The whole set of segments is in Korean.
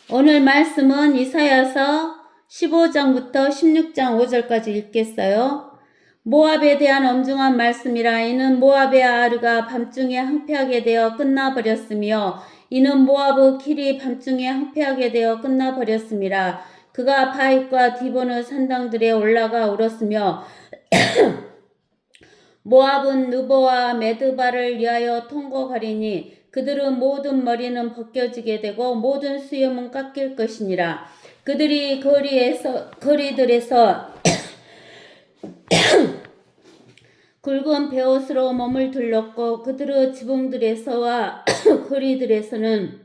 오늘 말씀은 이사야서 15장부터 16장 5절까지 읽겠어요. 모압에 대한 엄중한 말씀이라. 이는 모압의 아르가 밤중에 항폐하게 되어 끝나버렸으며 이는 모압의 길이 밤중에 항폐하게 되어 끝나버렸습니다. 그가 바윗과 디보는 산당들에 올라가 울었으며 모압은 느보와 메드바를 위하여 통곡하리니 그들은 모든 머리는 벗겨지게 되고 모든 수염은 깎일 것이니라. 그들이 거리들에서 굵은 베옷으로 몸을 둘렀고 그들의 지붕들에서와 거리들에서는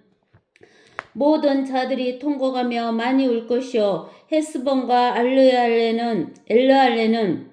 모든 자들이 통곡하며 많이 울 것이요 헤스본과 엘르알레는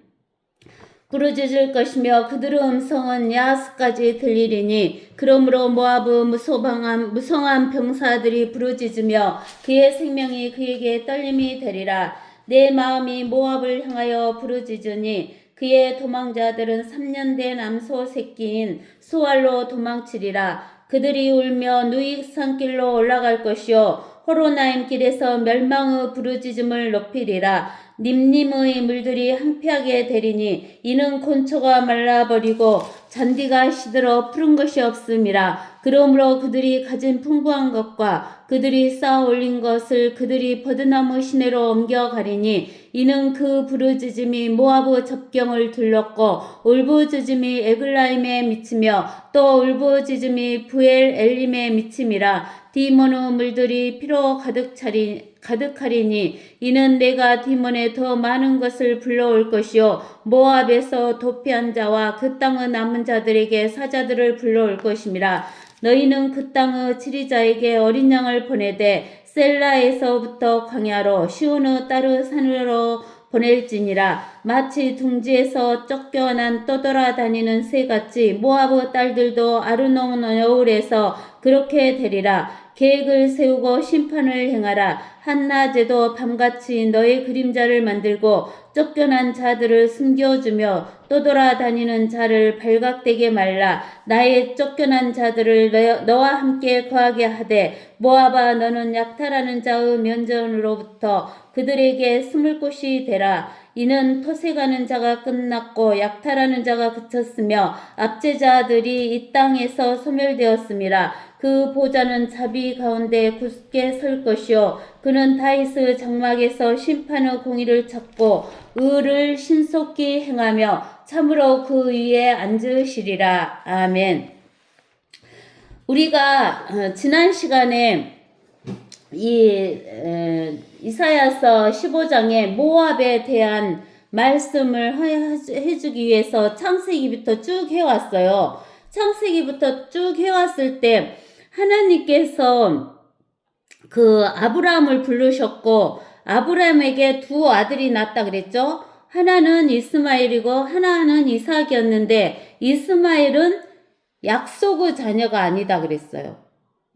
부르짖을 것이며 그들의 음성은 야하스까지 들리리니 그러므로 모압의 무성한 병사들이 부르짖으며 그의 생명이 그에게 떨림이 되리라. 내 마음이 모압을 향하여 부르짖으니 그의 도망자들은 3년 된 암소 새끼인 수알로 도망치리라. 그들이 울며 누익 산길로 올라갈 것이요 호로나임 길에서 멸망의 부르짖음을 높이리라. 님님의 물들이 항폐하게 되리니 이는 곤초가 말라버리고 잔디가 시들어 푸른 것이 없음이라. 그러므로 그들이 가진 풍부한 것과 그들이 쌓아 올린 것을 그들이 버드나무 시내로 옮겨가리니 이는 그 부르짖음이 모압의 접경을 둘렀고 울부짖음이 에글라임에 미치며 또 울부짖음이 부엘 엘림에 미침이라. 디몬의 물들이 피로 가득하리니 이는 내가 디몬에 더 많은 것을 불러올 것이요 모압에서 도피한 자와 그 땅의 남은 자들에게 사자들을 불러올 것임이라. 너희는 그 땅의 지리자에게 어린 양을 보내되 셀라에서부터 광야로 시온의 딸의 산으로 보낼지니라. 마치 둥지에서 쫓겨난 떠돌아다니는 새같이 모압의 딸들도 아르논 여울에서 그렇게 되리라. 계획을 세우고 심판을 행하라. 한낮에도 밤같이 너의 그림자를 만들고 쫓겨난 자들을 숨겨주며 떠돌아다니는 자를 발각되게 말라. 나의 쫓겨난 자들을 너와 함께 거하게 하되 모압아 너는 약탈하는 자의 면전으로부터 그들에게 숨을 곳이 되라. 이는 토색하는 자가 끝났고 약탈하는 자가 그쳤으며 압제자들이 이 땅에서 소멸되었음이라. 그 보좌는 자비 가운데 굳게 설 것이요 그는 다윗의 장막에서 심판의 공의를 찾고 의를 신속히 행하며 참으로 그 위에 앉으시리라. 아멘. 우리가 지난 시간에 이사야서 15장에 모압에 대한 말씀을 해주기 위해서 창세기부터 쭉 해왔어요. 창세기부터 쭉 해왔을 때 하나님께서 그 아브라함을 부르셨고 아브라함에게 두 아들이 낳았다 그랬죠. 하나는 이스마엘이고 하나는 이삭이었는데 이스마엘은 약속의 자녀가 아니다 그랬어요.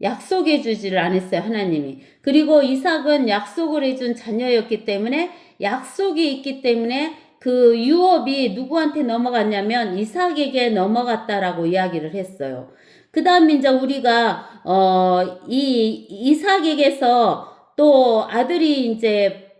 약속해 주지를 않았어요, 하나님이. 그리고 이삭은 약속을 해준 자녀였기 때문에 약속이 있기 때문에 그 유업이 누구한테 넘어갔냐면 이삭에게 넘어갔다라고 이야기를 했어요. 그 다음에 이제 우리가 이삭에게서 또 아들이 이제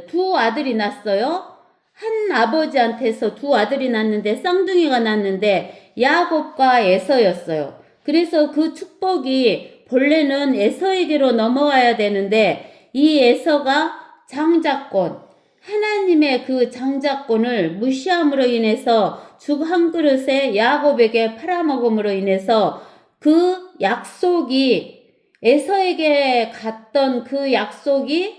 두 아들이 났어요. 한 아버지한테서 두 아들이 났는데 쌍둥이가 났는데 야곱과 에서였어요. 그래서 그 축복이 본래는 에서에게로 넘어와야 되는데 이 에서가 장자권, 하나님의 그 장자권을 무시함으로 인해서 죽 한 그릇에 야곱에게 팔아먹음으로 인해서 그 약속이 에서에게 갔던 그 약속이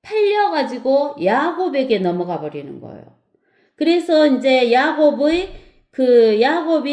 팔려가지고 야곱에게 넘어가 버리는 거예요. 그래서 이제 야곱이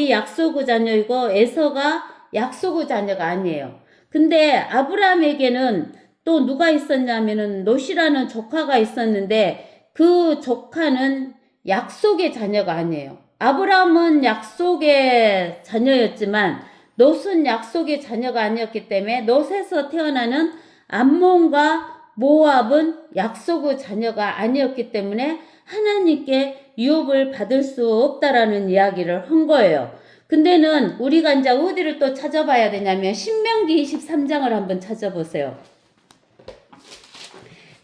약속의 자녀이고 에서가 약속의 자녀가 아니에요. 근데 아브라함에게는 또 누가 있었냐면은 롯이라는 조카가 있었는데 그 조카는 약속의 자녀가 아니에요. 아브라함은 약속의 자녀였지만 롯은 약속의 자녀가 아니었기 때문에 롯에서 태어나는 암몬과 모압은 약속의 자녀가 아니었기 때문에 하나님께 유업을 받을 수 없다라는 이야기를 한 거예요. 근데는 우리가 이제 어디를 또 찾아봐야 되냐면 신명기 23장을 한번 찾아보세요.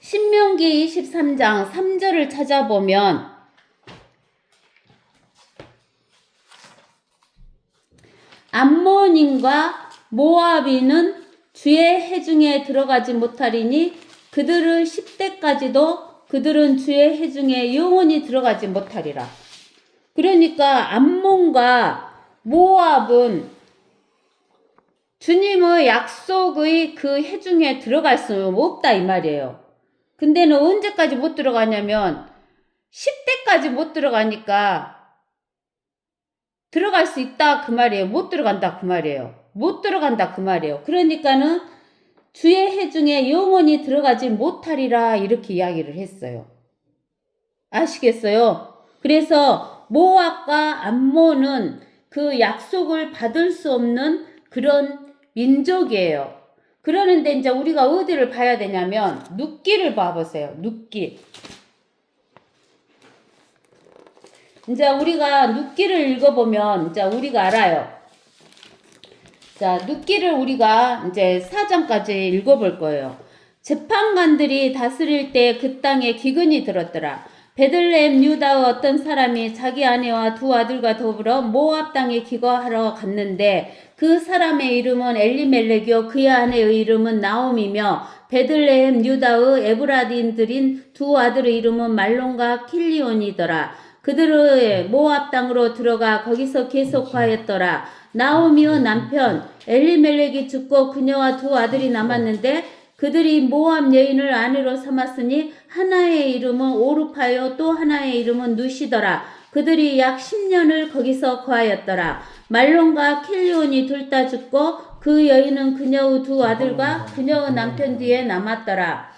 신명기 23장 3절을 찾아보면 암몬인과 모압인은 주의 해중에 들어가지 못하리니 그들은 10대까지도 그들은 주의 해중에 영원히 들어가지 못하리라. 그러니까 암몬과 모압은 주님의 약속의 그 해중에 들어갈 수 없다 이 말이에요. 근데는 언제까지 못 들어가냐면 10대까지 못 들어가니까 들어갈 수 있다 그 말이에요. 못 들어간다 그 말이에요. 못 들어간다 그 말이에요. 그러니까는 주의 해중에 영원히 들어가지 못하리라 이렇게 이야기를 했어요. 아시겠어요? 그래서 모압과 암몬은 그 약속을 받을 수 없는 그런 민족이에요. 그러는데 이제 우리가 어디를 봐야 되냐면 룻기를 봐보세요. 룻기. 이제 우리가 룻기를 읽어보면 이제 우리가 알아요. 자, 룻기를 우리가 이제 4장까지 읽어볼 거예요. 재판관들이 다스릴 때 그 땅에 기근이 들었더라. 베들레헴 유다의 어떤 사람이 자기 아내와 두 아들과 더불어 모압 땅에 기거하러 갔는데 그 사람의 이름은 엘리멜렉이요 그의 아내의 이름은 나옴이며 베들레헴 유다의 에브라딘들인 두 아들의 이름은 말론과 킬리온이더라. 그들의 모압 땅으로 들어가 거기서 계속하였더라. 나오미의 남편 엘리멜렉이 죽고 그녀와 두 아들이 남았는데 그들이 모압 여인을 아내로 삼았으니 하나의 이름은 오르파요 또 하나의 이름은 누시더라. 그들이 약 10년을 거기서 거하였더라. 말론과 킬리온이 둘 다 죽고 그 여인은 그녀의 두 아들과 그녀의 남편 뒤에 남았더라.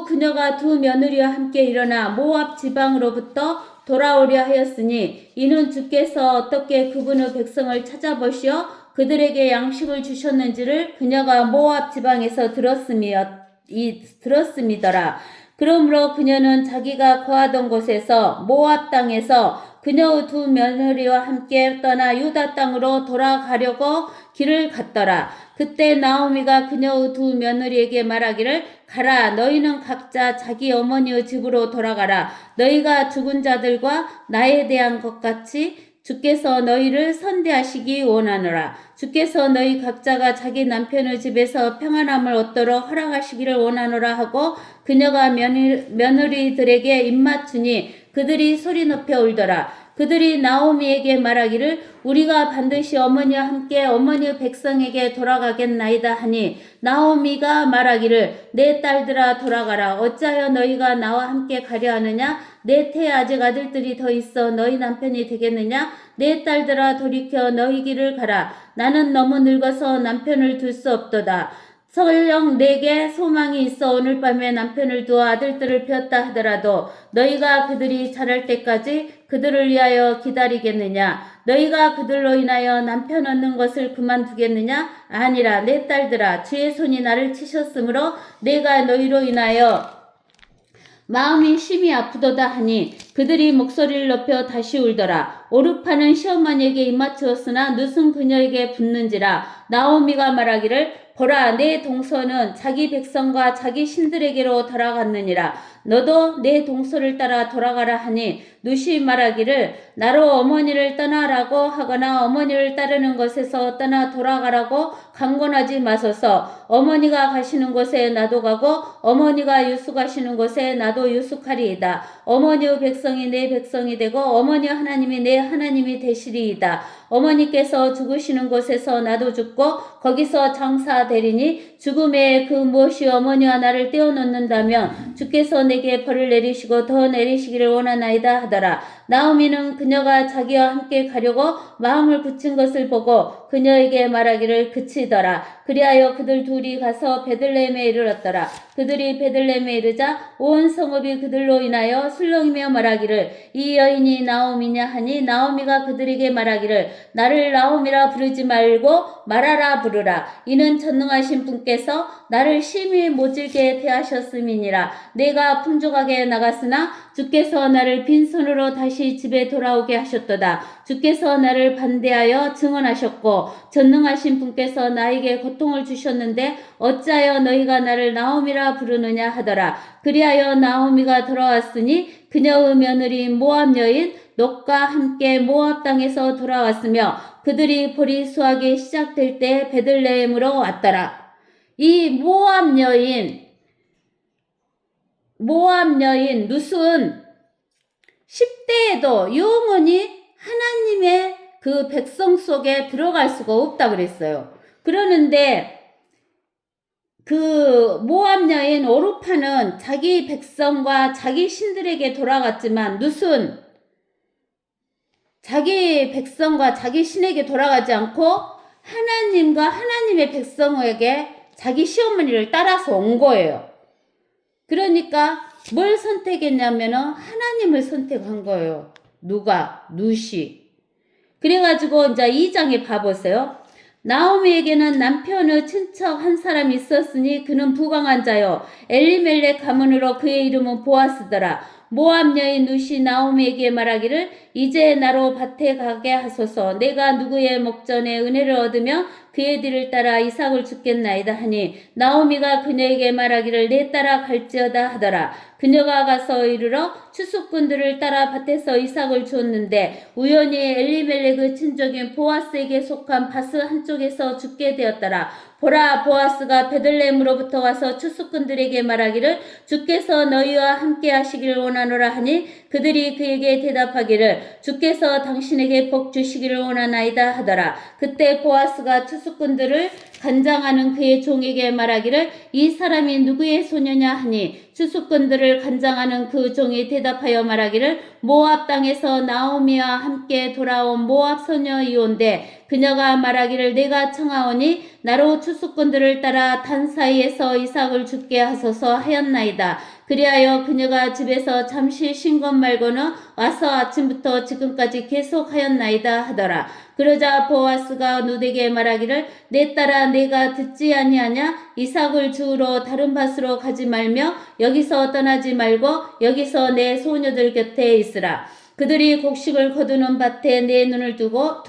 그녀가 두 며느리와 함께 일어나 모압 지방으로부터 돌아오려 하였으니 이는 주께서 어떻게 그분의 백성을 찾아보시어 그들에게 양식을 주셨는지를 그녀가 모압 지방에서 들었음이더라. 그러므로 그녀는 자기가 거하던 곳에서 모압 땅에서 그녀의 두 며느리와 함께 떠나 유다 땅으로 돌아가려고 길을 갔더라. 그때 나오미가 그녀의 두 며느리에게 말하기를 가라 너희는 각자 자기 어머니의 집으로 돌아가라. 너희가 죽은 자들과 나에 대한 것 같이 주께서 너희를 선대하시기 원하노라. 주께서 너희 각자가 자기 남편의 집에서 평안함을 얻도록 허락하시기를 원하노라 하고 그녀가 며느리들에게 입맞추니 그들이 소리 높여 울더라. 그들이 나오미에게 말하기를 우리가 반드시 어머니와 함께 어머니의 백성에게 돌아가겠나이다 하니 나오미가 말하기를 내 딸들아 돌아가라. 어찌하여 너희가 나와 함께 가려 하느냐? 내 태에 아직 아들들이 더 있어 너희 남편이 되겠느냐? 내 딸들아 돌이켜 너희 길을 가라. 나는 너무 늙어서 남편을 둘 수 없도다. 설령 내게 소망이 있어 오늘 밤에 남편을 두어 아들들을 배웠다 하더라도 너희가 그들이 자랄 때까지 그들을 위하여 기다리겠느냐? 너희가 그들로 인하여 남편 얻는 것을 그만두겠느냐? 아니라 내 딸들아 주의 손이 나를 치셨으므로 내가 너희로 인하여 마음이 심히 아프도다 하니 그들이 목소리를 높여 다시 울더라. 오르파는 시어머니에게 입맞추었으나 룻은 그녀에게 붙는지라. 나오미가 말하기를 보라 내 동서는 자기 백성과 자기 신들에게로 돌아갔느니라. 너도 내 동서를 따라 돌아가라 하니 룻이 말하기를 나로 어머니를 떠나라고 하거나 어머니를 따르는 것에서 떠나 돌아가라고 강권하지 마소서. 어머니가 가시는 곳에 나도 가고 어머니가 유숙하시는 곳에 나도 유숙하리이다. 어머니의 백성이 내 백성이 되고 어머니의 하나님이 내 하나님이 되시리이다. 어머니께서 죽으시는 곳에서 나도 죽고 거기서 장사되리니 죽음에 그 무엇이 어머니와 나를 떼어놓는다면 주께서 내게 벌을 내리시고 더 내리시기를 원하나이다 하더라. 나오미는 그녀가 자기와 함께 가려고 마음을 굳힌 것을 보고 그녀에게 말하기를 그치더라. 그리하여 그들 둘이 가서 베들레헴에 이르렀더라. 그들이 베들레헴에 이르자 온 성읍이 그들로 인하여 술렁이며 말하기를 이 여인이 나오미냐 하니 나오미가 그들에게 말하기를 나를 나오미라 부르지 말고 마라라 부르라. 이는 전능하신 분께서 나를 심히 모질게 대하셨음이니라. 내가 풍족하게 나갔으나 주께서 나를 빈손으로 다시 집에 돌아오게 하셨도다. 주께서 나를 반대하여 증언하셨고 전능하신 분께서 나에게 고통을 주셨는데 어찌하여 너희가 나를 나오미라 부르느냐 하더라. 그리하여 나오미가 돌아왔으니 그녀의 며느리 모압 여인 롯과 함께 모압 땅에서 돌아왔으며 그들이 보리 수확이 시작될 때 베들레헴으로 왔더라. 이 모압 여인 룻은 10대에도 영원히 하나님의 그 백성 속에 들어갈 수가 없다 그랬어요. 그러는데 그 모압 여인 오르파는 자기 백성과 자기 신들에게 돌아갔지만 룻은 자기 백성과 자기 신에게 돌아가지 않고 하나님과 하나님의 백성에게 자기 시어머니를 따라서 온 거예요. 그러니까 뭘 선택했냐면은 하나님을 선택한 거예요. 누가? 룻이. 그래가지고 이제 2장에 봐보세요. 나오미에게는 남편의 친척 한 사람이 있었으니 그는 부강한 자요 엘리멜렉 가문으로 그의 이름은 보아스더라. 모압 여인 룻이 나오미에게 말하기를 이제 나로 밭에 가게 하소서. 내가 누구의 목전에 은혜를 얻으며 그의 뒤를 따라 이삭을 죽겠나이다 하니 나오미가 그녀에게 말하기를 내 따라 갈지어다 하더라. 그녀가 가서 이르러 추수꾼들을 따라 밭에서 이삭을 주었는데 우연히 엘리멜렉의 친족인 보아스에게 속한 밭 한쪽에서 죽게 되었더라. 보라, 보아스가 베들레헴으로부터 와서 추수꾼들에게 말하기를 주께서 너희와 함께 하시기를 원하노라 하니 그들이 그에게 대답하기를 주께서 당신에게 복 주시기를 원하나이다 하더라. 그때 보아스가 추수꾼들을 간장하는 그의 종에게 말하기를 이 사람이 누구의 소녀냐 하니 추수꾼들을 간장하는 그 종이 대답하여 말하기를 모압 땅에서 나오미와 함께 돌아온 모압 소녀이온데 그녀가 말하기를 내가 청하오니 나로 추수꾼들을 따라 단 사이에서 이삭을 죽게 하소서 하였나이다. 그리하여 그녀가 집에서 잠시 쉰 것 말고는 와서 아침부터 지금까지 계속 하였나이다 하더라. 그러자 보아스가 룻에게 말하기를 내 딸아 내가 듣지 아니하냐 이삭을 주우러 다른 밭으로 가지 말며 여기서 떠나지 말고 여기서 내 소녀들 곁에 있으라. 그들이 곡식을 거두는 밭에 내 눈을 두고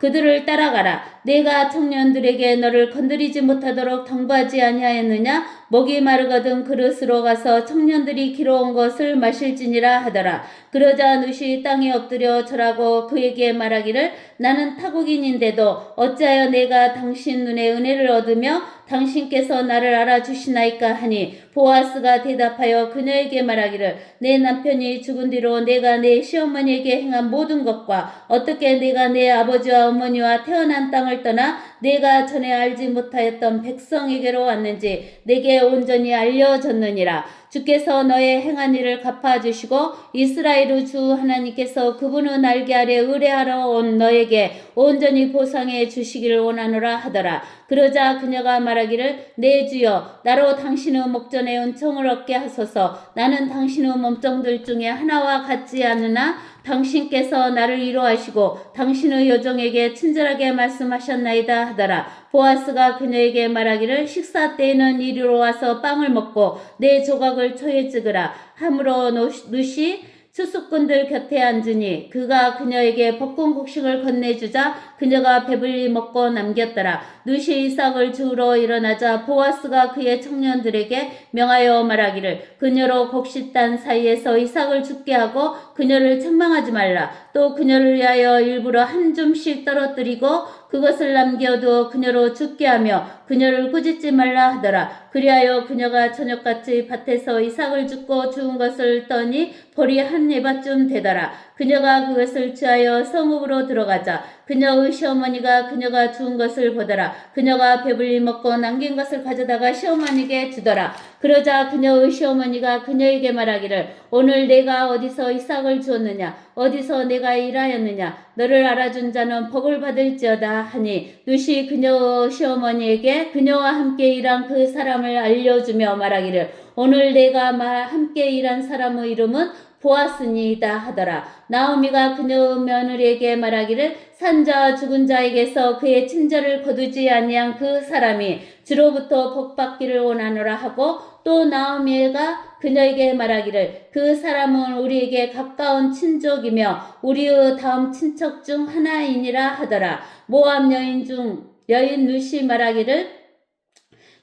그들을 따라가라. 내가 청년들에게 너를 건드리지 못하도록 당부하지 아니하였느냐? 목이 마르거든 그릇으로 가서 청년들이 길어온 것을 마실지니라 하더라. 그러자 룻이 땅에 엎드려 절하고 그에게 말하기를 나는 타국인인데도 어찌하여 내가 당신 눈에 은혜를 얻으며 당신께서 나를 알아주시나이까 하니 보아스가 대답하여 그녀에게 말하기를 내 남편이 죽은 뒤로 내가 내 시어머니에게 행한 모든 것과 어떻게 내가 내 아버지와 어머니와 태어난 땅을 떠나 내가 전에 알지 못하였던 백성에게로 왔는지 내게 온전히 알려졌느니라. 주께서 너의 행한 일을 갚아주시고 이스라엘의 주 하나님께서 그분의 날개 아래 의뢰하러 온 너에게 온전히 보상해 주시기를 원하노라 하더라. 그러자 그녀가 말하기를 내 주여 나로 당신의 목전에 은총을 얻게 하소서. 나는 당신의 몸종들 중에 하나와 같지 않으나 당신께서 나를 위로하시고 당신의 여종에게 친절하게 말씀하셨나이다 하더라. 보아스가 그녀에게 말하기를 식사 때에는 이리로 와서 빵을 먹고 내 조각을 초에 찍으라. 함으로 룻이 추수꾼들 곁에 앉으니 그가 그녀에게 볶은 곡식을 건네주자 그녀가 배불리 먹고 남겼더라. 룻이 이삭을 주우러 일어나자 보아스가 그의 청년들에게 명하여 말하기를 그녀로 곡식단 사이에서 이삭을 죽게 하고 그녀를 책망하지 말라. 또 그녀를 위하여 일부러 한 줌씩 떨어뜨리고 그것을 남겨두어 그녀로 죽게 하며 그녀를 꾸짖지 말라 하더라. 그리하여 그녀가 저녁같이 밭에서 이삭을 줍고 주운 것을 떠니 벌이 한 에바쯤 되더라. 그녀가 그것을 취하여 성읍으로 들어가자 그녀의 시어머니가 그녀가 주운 것을 보더라. 그녀가 배불리 먹고 남긴 것을 가져다가 시어머니에게 주더라. 그러자 그녀의 시어머니가 그녀에게 말하기를 오늘 내가 어디서 이삭을 주었느냐 어디서 내가 일하였느냐 너를 알아준 자는 복을 받을지어다 하니 룻이 그녀의 시어머니에게 그녀와 함께 일한 그 사람을 알려주며 말하기를 오늘 내가 함께 일한 사람의 이름은 보았으니이다 하더라. 나오미가 그녀 며느리에게 말하기를 산 자 죽은 자에게서 그의 친절을 거두지 아니한 그 사람이 주로부터 복받기를 원하노라 하고 또 나오미가 그녀에게 말하기를 그 사람은 우리에게 가까운 친족이며 우리의 다음 친척 중 하나이니라 하더라. 모압 여인 루시 말하기를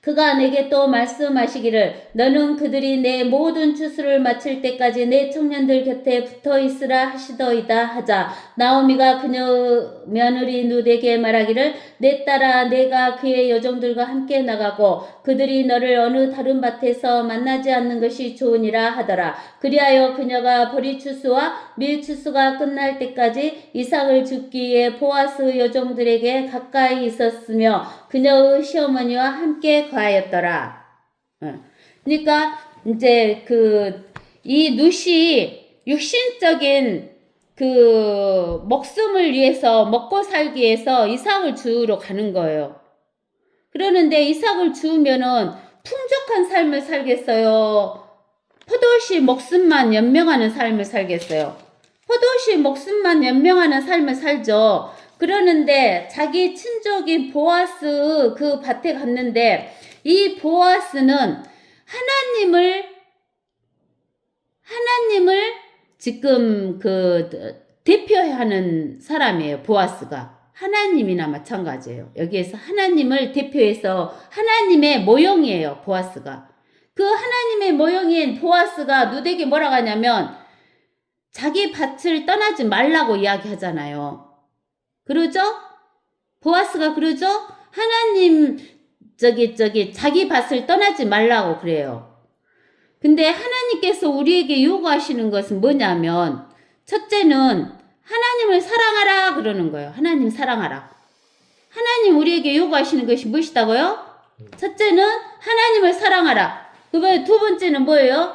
그가 내게 또 말씀하시기를 너는 그들이 내 모든 추수를 마칠 때까지 내 청년들 곁에 붙어 있으라 하시더이다 하자 나오미가 그녀 며느리 룻에게 말하기를 내 딸아 내가 그의 여종들과 함께 나가고 그들이 너를 어느 다른 밭에서 만나지 않는 것이 좋으니라 하더라. 그리하여 그녀가 보리 추수와 밀 추수가 끝날 때까지 이삭을 줍기 위해 보아스 여종들에게 가까이 있었으며 그녀의 시어머니와 함께 가하였더라. 그러니까 이제 이 룻이 육신적인 목숨을 위해서 먹고 살기 위해서 이삭을 주우러 가는 거예요. 그러는데 이삭을 주우면은 풍족한 삶을 살겠어요? 포도시 목숨만 연명하는 삶을 살겠어요? 포도시 목숨만 연명하는 삶을 살죠. 그러는데 자기 친족인 보아스 그 밭에 갔는데 이 보아스는 하나님을 지금 대표하는 사람이에요. 보아스가. 하나님이나 마찬가지예요. 여기에서 하나님을 대표해서 하나님의 모형이에요. 보아스가. 그 하나님의 모형인 보아스가 룻에게 뭐라고 하냐면 자기 밭을 떠나지 말라고 이야기하잖아요. 그러죠? 보아스가 그러죠? 하나님 자기 밭을 떠나지 말라고 그래요. 근데 하나님께서 우리에게 요구하시는 것은 뭐냐면 첫째는 하나님을 사랑하라 그러는 거예요. 하나님 사랑하라. 하나님 우리에게 요구하시는 것이 무엇이다고요? 첫째는 하나님을 사랑하라. 두 번째는 뭐예요?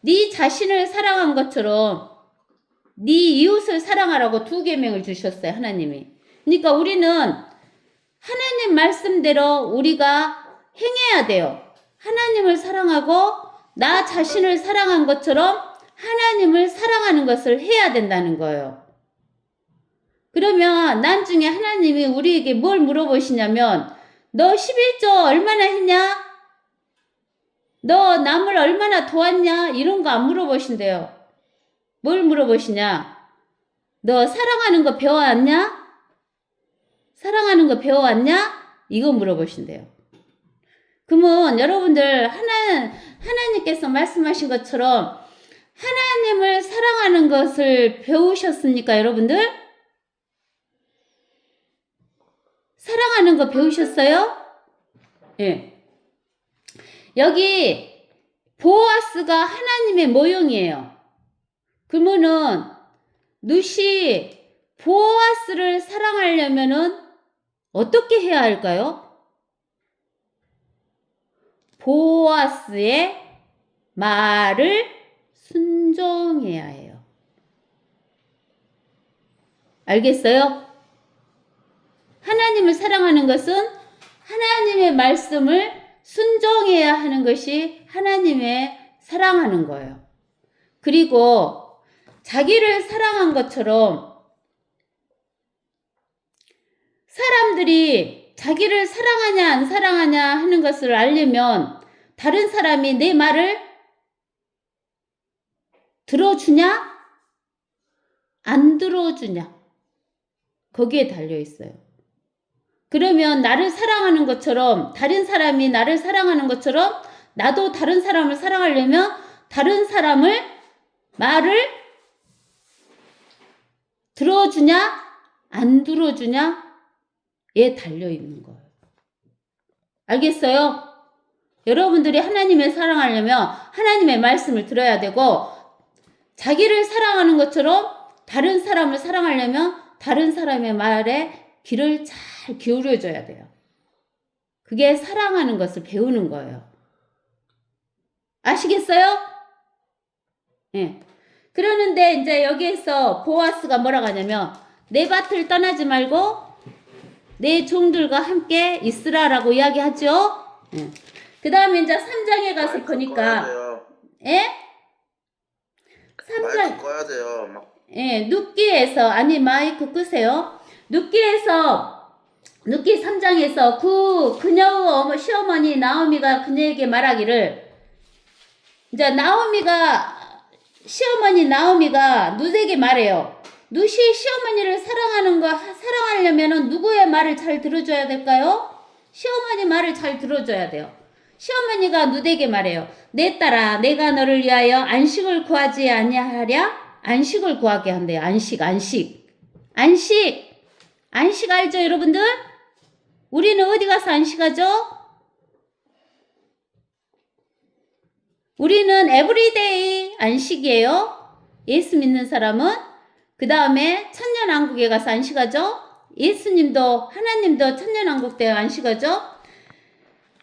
네 자신을 사랑한 것처럼 네 이웃을 사랑하라고 2계명을 주셨어요. 하나님이. 그러니까 우리는 하나님 말씀대로 우리가 행해야 돼요. 하나님을 사랑하고 나 자신을 사랑한 것처럼 하나님을 사랑하는 것을 해야 된다는 거예요. 그러면 나중에 하나님이 우리에게 뭘 물어보시냐면 너 11조 얼마나 했냐? 너 남을 얼마나 도왔냐? 이런 거 안 물어보신대요. 뭘 물어보시냐? 너 사랑하는 거 배워왔냐? 사랑하는 거 배워왔냐? 이거 물어보신대요. 그러면 여러분들 하나님께서 말씀하신 것처럼 하나님을 사랑하는 것을 배우셨습니까, 여러분들? 사랑하는 거 배우셨어요? 예. 여기 보아스가 하나님의 모형이에요. 그러면은 룻이 보아스를 사랑하려면은 어떻게 해야 할까요? 보아스의 말을 순종해야 해요. 알겠어요? 하나님을 사랑하는 것은 하나님의 말씀을 순종해야 하는 것이 하나님의 사랑하는 거예요. 그리고 자기를 사랑한 것처럼 사람들이 자기를 사랑하냐 안 사랑하냐 하는 것을 알려면 다른 사람이 내 말을 들어주냐? 안 들어주냐? 거기에 달려 있어요. 그러면 나를 사랑하는 것처럼 다른 사람이 나를 사랑하는 것처럼 나도 다른 사람을 사랑하려면 다른 사람을 말을 들어주냐? 안 들어주냐? 에 달려 있는 거예요. 알겠어요? 여러분들이 하나님을 사랑하려면 하나님의 말씀을 들어야 되고 자기를 사랑하는 것처럼 다른 사람을 사랑하려면 다른 사람의 말에 귀를 잘 기울여줘야 돼요. 그게 사랑하는 것을 배우는 거예요. 아시겠어요? 네. 그러는데 이제 여기에서 보아스가 뭐라고 하냐면 내 밭을 떠나지 말고 내 종들과 함께 있으라라고 이야기하죠. 네. 그 다음에 이제 3장에 가서 보니까 예? 삼장 마이크 꺼야 돼요. 막 예, 눕기에서 아니 마이크 끄세요. 눕기 3장에서 그녀의 시어머니 나오미가 그녀에게 말하기를 이제 시어머니 나오미가 룻에게 말해요. 룻이 시어머니를 사랑하려면은 누구의 말을 잘 들어줘야 될까요? 시어머니 말을 잘 들어줘야 돼요. 시어머니가 룻에게 말해요. 내 딸아, 내가 너를 위하여 안식을 구하지 아니하랴? 안식을 구하게 한대요. 안식. 안식 알죠, 여러분들? 우리는 어디 가서 안식하죠? 우리는 에브리데이 안식이에요. 예수 믿는 사람은. 그 다음에 천년왕국에 가서 안식하죠. 하나님도 천년왕국 때 안식하죠.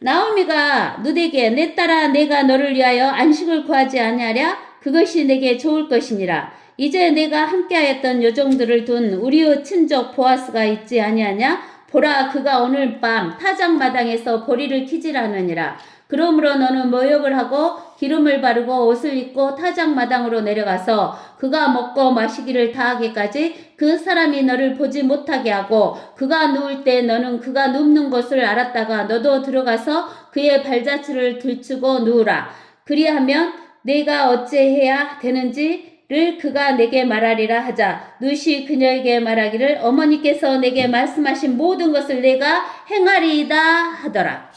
나오미가 룻에게 내 딸아 내가 너를 위하여 안식을 구하지 아니하랴? 그것이 내게 좋을 것이니라. 이제 내가 함께하였던 요정들을 둔 우리의 친족 보아스가 있지 아니하냐? 보라 그가 오늘 밤 타작마당에서 보리를 키질하느니라. 그러므로 너는 모욕을 하고 기름을 바르고 옷을 입고 타작마당으로 내려가서 그가 먹고 마시기를 다하기까지 그 사람이 너를 보지 못하게 하고 그가 누울 때 너는 그가 눕는 곳을 알았다가 너도 들어가서 그의 발자취를 들추고 누우라. 그리하면 내가 어찌해야 되는지를 그가 내게 말하리라 하자. 룻이 그녀에게 말하기를 어머니께서 내게 말씀하신 모든 것을 내가 행하리이다 하더라.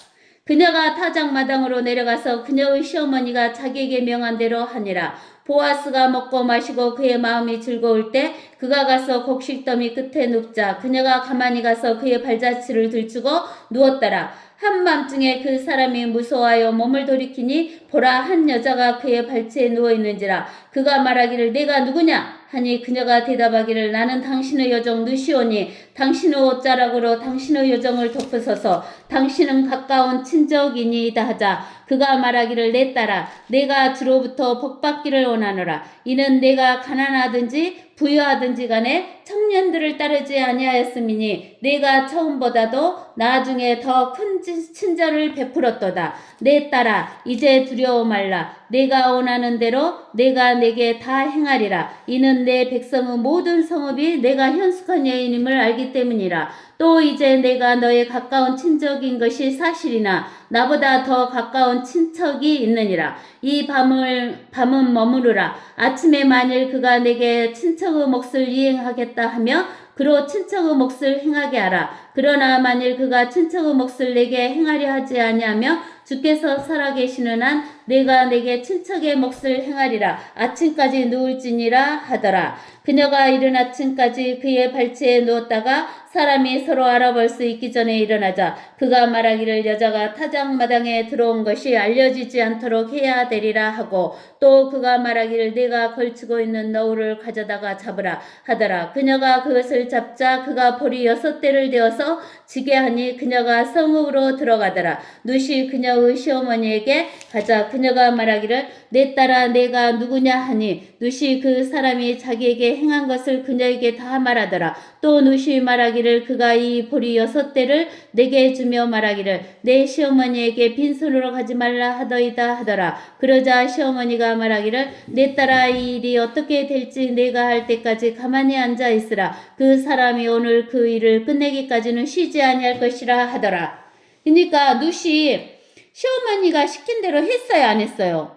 그녀가 타작마당으로 내려가서 그녀의 시어머니가 자기에게 명한 대로 하니라. 보아스가 먹고 마시고 그의 마음이 즐거울 때 그가 가서 곡식더미 끝에 눕자 그녀가 가만히 가서 그의 발자취를 들추고 누웠더라. 한밤중에 그 사람이 무서워하여 몸을 돌이키니 보라 한 여자가 그의 발치에 누워있는지라. 그가 말하기를 내가 누구냐 하니 그녀가 대답하기를 나는 당신의 여종 룻이오니 당신의 옷자락으로 당신의 여종을 덮으소서. 당신은 가까운 친족이니이다 하자. 그가 말하기를 내 딸아 내가 주로부터 복받기를 원하노라. 이는 내가 가난하든지 부유하든지 간에 청년들을 따르지 아니하였음이니 내가 처음보다도 나중에 더 큰 친절을 베풀었도다. 내 딸아 이제 두려워 말라. 내가 원하는 대로 내가 내게 다 행하리라. 이는 내 백성의 모든 성읍이 내가 현숙한 여인임을 알기 때문이라. 또 이제 내가 너의 가까운 친족인 것이 사실이나 나보다 더 가까운 친척이 있느니라. 이 밤은 머무르라. 아침에 만일 그가 내게 친척의 몫을 이행하겠다 하며 그로 친척의 몫을 행하게 하라. 그러나 만일 그가 친척의 몫을 내게 행하려 하지 아니하며 주께서 살아계시는 한 내가 내게 친척의 몫을 행하리라. 아침까지 누울지니라 하더라. 그녀가 이른 아침까지 그의 발치에 누웠다가 사람이 서로 알아볼 수 있기 전에 일어나자 그가 말하기를 여자가 타작마당에 들어온 것이 알려지지 않도록 해야 되리라 하고 또 그가 말하기를 내가 걸치고 있는 너울을 가져다가 잡으라 하더라. 그녀가 그것을 잡자 그가 보리 6대를 되어서 지게 하니 그녀가 성읍으로 들어가더라. 룻이 그녀의 시어머니에게 가자 그녀가 말하기를 내 딸아 내가 누구냐 하니 룻이 그 사람이 자기에게 행한 것을 그녀에게 다 말하더라. 또 룻이 말하기를 그가 이 보리 6대를 내게 주며 말하기를 내 시어머니에게 빈손으로 가지 말라 하더이다 하더라. 그러자 시어머니가 말하기를 내 딸아 이 일이 어떻게 될지 내가 할 때까지 가만히 앉아 있으라. 그 사람이 오늘 그 일을 끝내기까지는 쉬지 아니할 것이라 하더라. 그러니까 룻이 시어머니가 시킨 대로 했어요 안 했어요?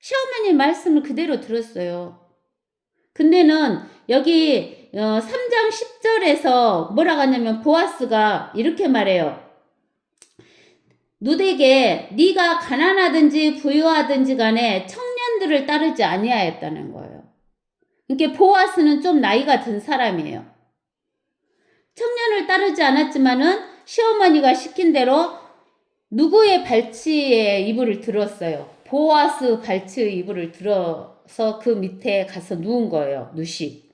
시어머니 말씀을 그대로 들었어요. 근데는 여기 3장 10절에서 뭐라고 하냐면 보아스가 이렇게 말해요. 룻에게 네가 가난하든지 부유하든지 간에 청년들을 따르지 아니하였다는 거예요. 그러니까 보아스는 좀 나이가 든 사람이에요. 청년을 따르지 않았지만은 시어머니가 시킨 대로 누구의 발치에 이불을 들었어요. 보아스 발치의 이불을 들어서 그 밑에 가서 누운 거예요. 룻이.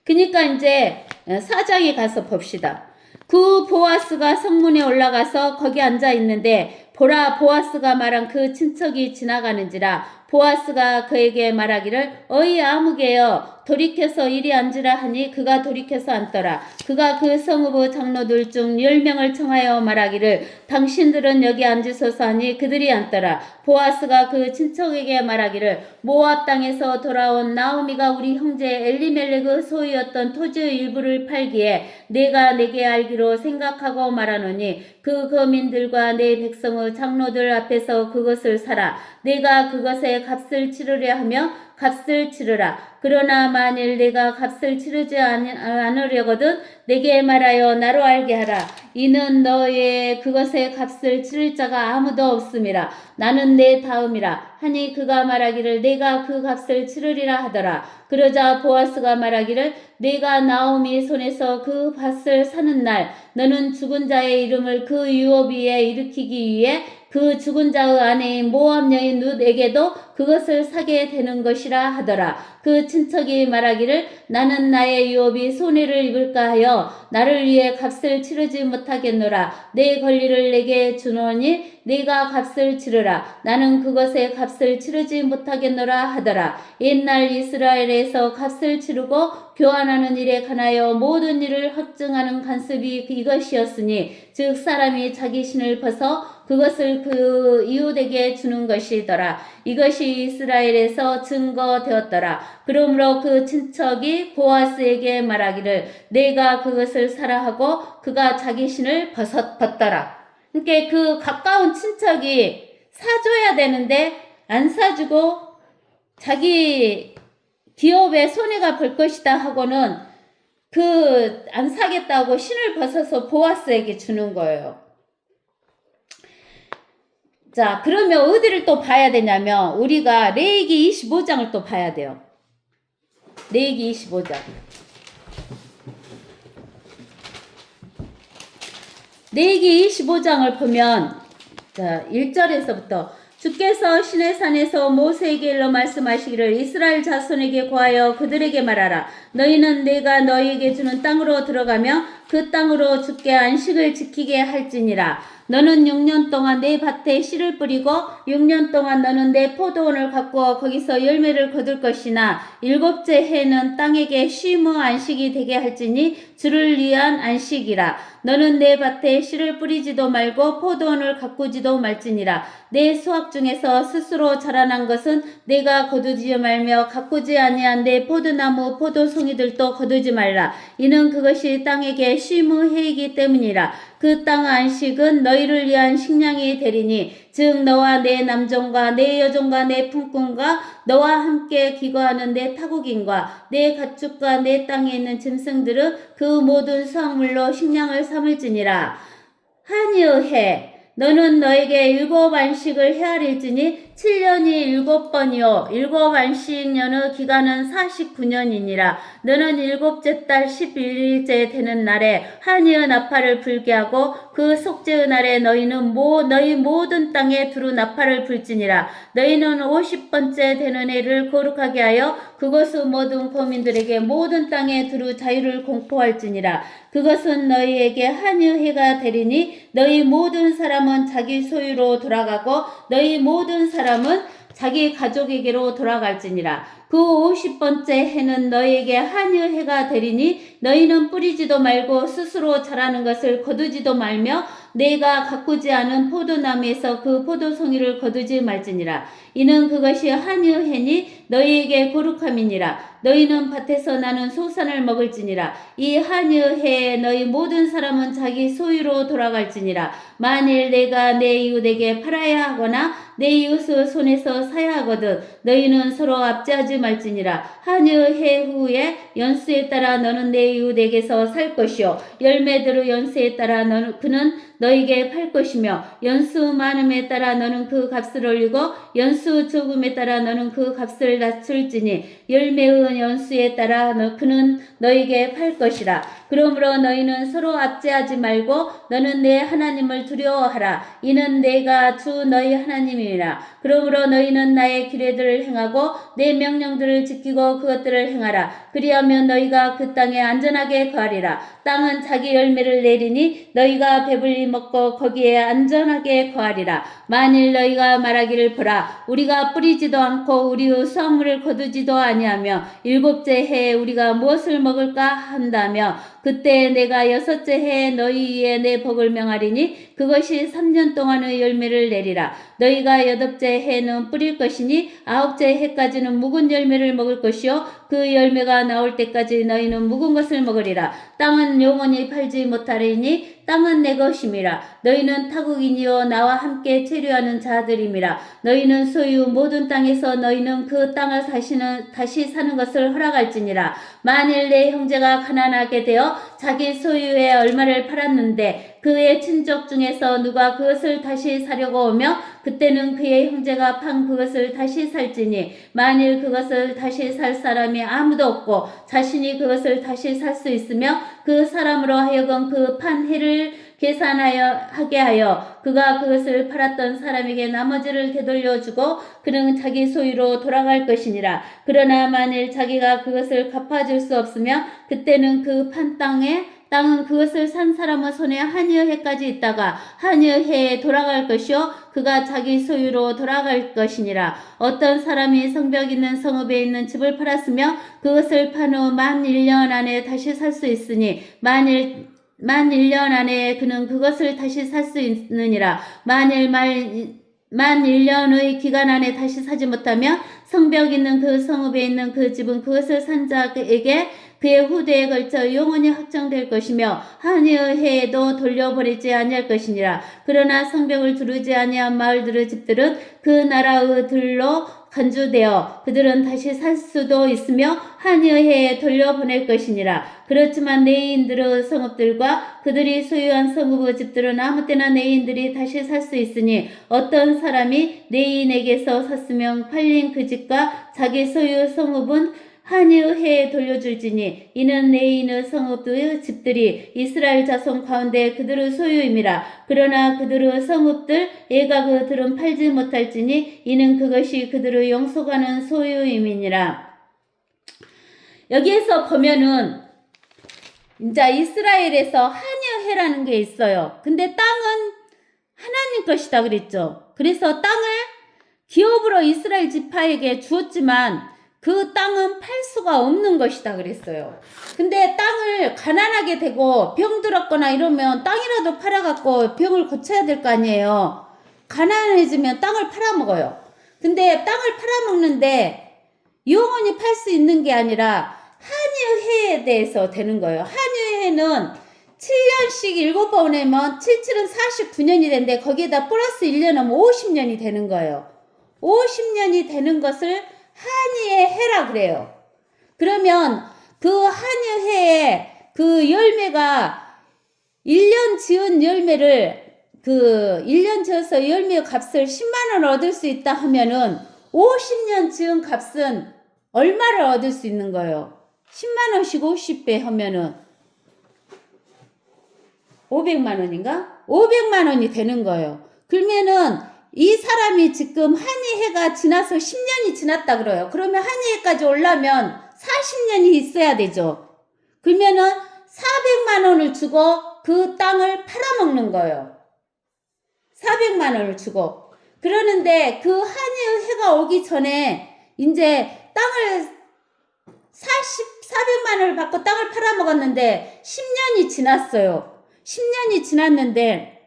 그러니까 이제 4장에 가서 봅시다. 그 보아스가 성문에 올라가서 거기 앉아 있는데 보라, 보아스가 말한 그 친척이 지나가는지라. 보아스가 그에게 말하기를 어이 아무개여 돌이켜서 이리 앉으라 하니 그가 돌이켜서 앉더라. 그가 그 성읍의 장로들 중 10명을 청하여 말하기를 당신들은 여기 앉으소서 하니 그들이 앉더라. 보아스가 그 친척에게 말하기를 모압 땅에서 돌아온 나오미가 우리 형제 엘리멜렉의 소유였던 토지의 일부를 팔기에 내가 내게 알기로 생각하고 말하노니 그 거민들과 내 백성의 장로들 앞에서 그것을 사라. 내가 그것에 값을 치르려 하며 값을 치르라. 그러나 만일 내가 값을 치르지 않으려거든 내게 말하여 나로 알게 하라. 이는 너의 그것의 값을 치를 자가 아무도 없음이라. 나는 내 다음이라 하니 그가 말하기를 내가 그 값을 치르리라 하더라. 그러자 보아스가 말하기를 내가 나오미 손에서 그 밭을 사는 날 너는 죽은 자의 이름을 그 유업 위에 일으키기 위해 그 죽은 자의 아내인 모압 여인 룻에게도 그것을 사게 되는 것이라 하더라. 그 친척이 말하기를 나는 나의 유업이 손해를 입을까 하여 나를 위해 값을 치르지 못하겠노라. 내 권리를 내게 주노니 네가 값을 치르라. 나는 그것의 값을 치르지 못하겠노라 하더라. 옛날 이스라엘에서 값을 치르고 교환하는 일에 관하여 모든 일을 확증하는 관습이 이것이었으니 즉 사람이 자기 신을 벗어 그것을 그 이웃에게 주는 것이더라. 이것이 이스라엘에서 증거되었더라. 그러므로 그 친척이 보아스에게 말하기를 내가 그것을 사라 하고 그가 자기 신을 벗더라. 그러니까 그 가까운 친척이 사줘야 되는데 안 사주고 자기 기업에 손해가 볼 것이다 하고는 그 안 사겠다고 신을 벗어서 보아스에게 주는 거예요. 자, 그러면 어디를 또 봐야 되냐면 우리가 레위기 25장을 또 봐야 돼요. 레위기 25장. 레위기 25장을 보면 자, 1절에서부터 주께서 시내산에서 모세에게 일러 말씀하시기를 이스라엘 자손에게 고하여 그들에게 말하라. 너희는 내가 너희에게 주는 땅으로 들어가며 그 땅으로 주께 안식을 지키게 할지니라. 너는 6년 동안 내 밭에 씨를 뿌리고 6년 동안 너는 내 포도원을 가꾸어 거기서 열매를 거둘 것이나 7째 해는 땅에게 쉼의 안식이 되게 할지니 주를 위한 안식이라. 너는 내 밭에 씨를 뿌리지도 말고 포도원을 가꾸지도 말지니라. 내 수확 중에서 스스로 자라난 것은 내가 거두지 말며 가꾸지 아니한 내 포도나무 포도송이들도 거두지 말라. 이는 그것이 땅에게 쉼의 해이기 때문이라. 그 땅 안식은 너희를 위한 식량이 되리니 즉 너와 내 남종과 내 여종과 내 품꾼과 너와 함께 기거하는 내 타국인과 내 가축과 내 땅에 있는 짐승들은 그 모든 수확물로 식량을 삼을지니라. 한이의 해 너는 너에게 7 안식을 헤아릴지니 7년이 7번이요 7 안식년의 기간은 49년이니라. 너는 7째 달 11일째 되는 날에 한이의 나팔을 불게 하고 그 속죄의 날에 너희는 너희 모든 땅에 두루 나팔을 불지니라. 너희는 50번째 되는 해를 거룩하게 하여 그것의 모든 거민들에게 모든 땅에 두루 자유를 공포할지니라. 그것은 너희에게 한이의 해가 되리니 너희 모든 사람은 자기 소유로 돌아가고 너희 모든 사람은 자기 가족에게로 돌아갈지니라. 그 50번째 해는 너희에게 한이의 해가 되리니 너희는 뿌리지도 말고 스스로 자라는 것을 거두지도 말며 내가 가꾸지 않은 포도나무에서 그 포도송이를 거두지 말지니라. 이는 그것이 한이의 해니 너희에게 거룩함이니라. 너희는 밭에서 나는 소산을 먹을지니라. 이 한이의 해에 너희 모든 사람은 자기 소유로 돌아갈지니라. 만일 내가 내 이웃에게 팔아야 하거나 내 이웃의 손에서 사야 하거든 너희는 서로 압제하지 말지니라. 한이의 해 후에 연수에 따라 너는 내 이웃에게서 살 것이요 열매들의 연수에 따라 그는 너에게 팔 것이며 연수 많음에 따라 너는 그 값을 올리고 연수 적음에 따라 너는 그 값을 낮출지니 열매의 연수에 따라 그는 너에게 팔 것이라. 그러므로 너희는 서로 압제하지 말고 너는 내 하나님을 두려워하라. 이는 내가 주 너희 하나님이라. 그러므로 너희는 나의 규례들을 행하고 내 명령들을 지키고 그것들을 행하라. 그리하면 너희가 그 땅에 안전하게 거하리라. 땅은 자기 열매를 내리니 너희가 배불리 먹고 거기에 안전하게 거하리라. 만일 너희가 말하기를 보라 우리가 뿌리지도 않고 우리의 수확물을 거두지도 아니하며 일곱째 해에 우리가 무엇을 먹을까 한다며 그때 내가 여섯째 해에 너희 위에 내 복을 명하리니 그것이 3년 동안의 열매를 내리라. 너희가 여덟째 해에는 뿌릴 것이니 아홉째 해까지는 묵은 열매를 먹을 것이요 그 열매가 나올 때까지 너희는 묵은 것을 먹으리라. 땅은 영원히 팔지 못하리니 땅은 내 것임이라. 너희는 타국인이요 나와 함께 체류하는 자들임이라. 너희는 소유 모든 땅에서 너희는 그 땅을 다시 사는 것을 허락할지니라. 만일 내 형제가 가난하게 되어 자기 소유의 얼마를 팔았는데 그의 친족 중에서 누가 그것을 다시 사려고 오며 그때는 그의 형제가 판 그것을 다시 살지니 만일 그것을 다시 살 사람이 아무도 없고 자신이 그것을 다시 살 수 있으며 그 사람으로 하여금 그 판 해를 계산하게 하여 그가 그것을 팔았던 사람에게 나머지를 되돌려주고 그는 자기 소유로 돌아갈 것이니라. 그러나 만일 자기가 그것을 갚아줄 수 없으며 그때는 그 판 땅은 그것을 산 사람의 손에 한여 해까지 있다가 한여 해에 돌아갈 것이요 그가 자기 소유로 돌아갈 것이니라. 어떤 사람이 성벽 있는 성읍에 있는 집을 팔았으며 그것을 판 후 만 1년 안에 다시 살 수 있으니 만 1년 안에 그는 그것을 다시 살 수 있느니라. 만일 만 1년의 기간 안에 다시 사지 못하면 성벽 있는 그 성읍에 있는 그 집은 그것을 산 자에게 그의 후대에 걸쳐 영원히 확정될 것이며 한여 해에도 돌려버리지 아니할 것이니라. 그러나 성벽을 두르지 아니한 마을들의 집들은 그 나라의 들로 간주되어 그들은 다시 살 수도 있으며 한여 해에 돌려보낼 것이니라. 그렇지만 내인들의 성읍들과 그들이 소유한 성읍의 집들은 아무 때나 내인들이 다시 살 수 있으니 어떤 사람이 내인에게서 샀으면 팔린 그 집과 자기 소유 성읍은 한여 해에 돌려줄지니 이는 내인의 성읍의 집들이 이스라엘 자손 가운데 그들의 소유임이라. 그러나 그들의 성읍들 애가그들은 팔지 못할지니 이는 그것이 그들의 영속하는 소유임이니라. 여기에서 보면은 이제 이스라엘에서 한여해라는 게 있어요. 근데 땅은 하나님 것이다 그랬죠. 그래서 땅을 기업으로 이스라엘 지파에게 주었지만 그 땅은 팔 수가 없는 것이다 그랬어요. 근데 땅을 가난하게 되고 병 들었거나 이러면 땅이라도 팔아갖고 병을 고쳐야 될 거 아니에요. 가난해지면 땅을 팔아먹어요. 근데 땅을 팔아먹는데 영원히 팔 수 있는 게 아니라 한여해에 대해서 되는 거예요. 한여해는 7년씩 7번 하면 77은 49년이 되는데 거기에다 플러스 1년하면 50년이 되는 거예요. 50년이 되는 것을 한여의 해라 그래요. 그러면 그 한여해에 그 열매가 1년 지은 열매를 1년 지어서 열매 값을 10만원 얻을 수 있다 하면은 50년 지은 값은 얼마를 얻을 수 있는 거예요? 10만원씩 50배 하면은 500만원인가? 500만원이 되는 거예요. 그러면은 이 사람이 지금 한여해가 지나서 10년이 지났다 그래요. 그러면 한여해까지 오려면 40년이 있어야 되죠. 그러면은 400만원을 주고 그 땅을 팔아먹는 거예요. 400만원을 주고. 그러는데 그 한여해가 오기 전에 이제 땅을 400만원을 받고 땅을 팔아먹었는데 10년이 지났어요. 10년이 지났는데